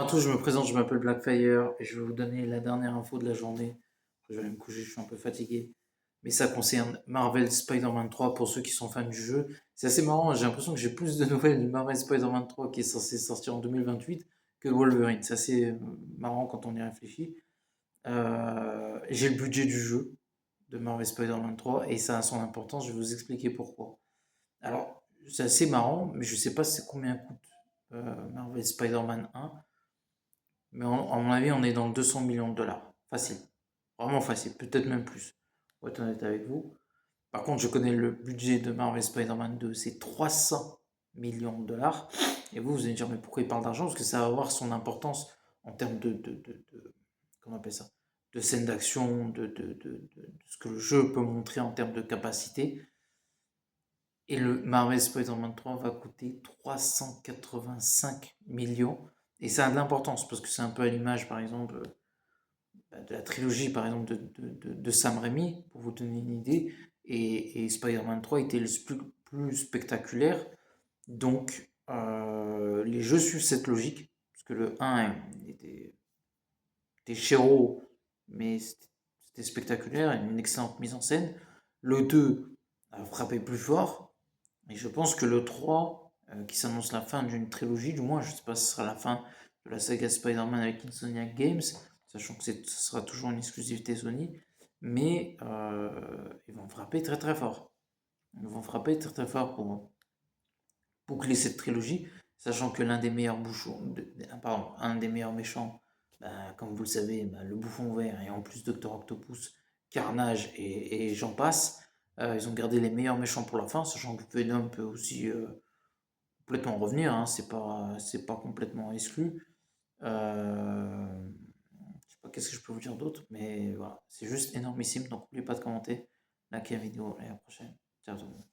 À tous, je me présente, je m'appelle Blackfire et je vais vous donner la dernière info de la journée. Je vais aller me coucher, je suis un peu fatigué. Mais ça concerne Marvel Spider-Man 3 pour ceux qui sont fans du jeu. C'est assez marrant, j'ai l'impression que j'ai plus de nouvelles de Marvel Spider-Man 3 qui est censé sortir en 2028 que de Wolverine. C'est assez marrant quand on y réfléchit. J'ai le budget du jeu de Marvel Spider-Man 3 et ça a son importance, je vais vous expliquer pourquoi. Alors, c'est assez marrant, mais je sais pas c'est combien coûte Marvel Spider-Man 1. Mais à mon avis, on est dans le 200 millions de dollars. Facile. Vraiment facile. Peut-être même plus. Pour être honnête avec vous. Par contre, je connais le budget de Marvel Spider-Man 2. C'est 300 millions de dollars. Et vous allez me dire, mais pourquoi il parle d'argent? Parce que ça va avoir son importance en termes comment on appelle ça? De scènes d'action, de ce que le jeu peut montrer en termes de capacité. Et le Marvel Spider-Man 3 va coûter 385 millions. Et ça a de l'importance parce que c'est un peu à l'image, par exemple, de la trilogie, par exemple, de Sam Raimi, pour vous donner une idée. Et Spider-Man 3 était le plus spectaculaire. Donc, les jeux suivent cette logique. Parce que le 1 était chéro, mais c'était spectaculaire, une excellente mise en scène. Le 2 a frappé plus fort. Et je pense que le 3, qui s'annonce la fin d'une trilogie, du moins, je ne sais pas si ce sera la fin de la saga Spider-Man avec Insomniac Games, sachant que ce sera toujours une exclusivité Sony, mais ils vont frapper très très fort. Ils vont frapper très très fort pour boucler cette trilogie, sachant que l'un des meilleurs bouchons, pardon, un des meilleurs méchants, bah, comme vous le savez, bah, le bouffon vert et en plus Docteur Octopus, Carnage et j'en passe, ils ont gardé les meilleurs méchants pour la fin, sachant que Venom peut aussi complètement revenir, hein, c'est pas complètement exclu. Je sais pas qu'est-ce que je peux vous dire d'autre, mais voilà, c'est juste énormissime, donc n'oubliez pas de commenter, likez la vidéo et à la prochaine. Ciao tout le monde.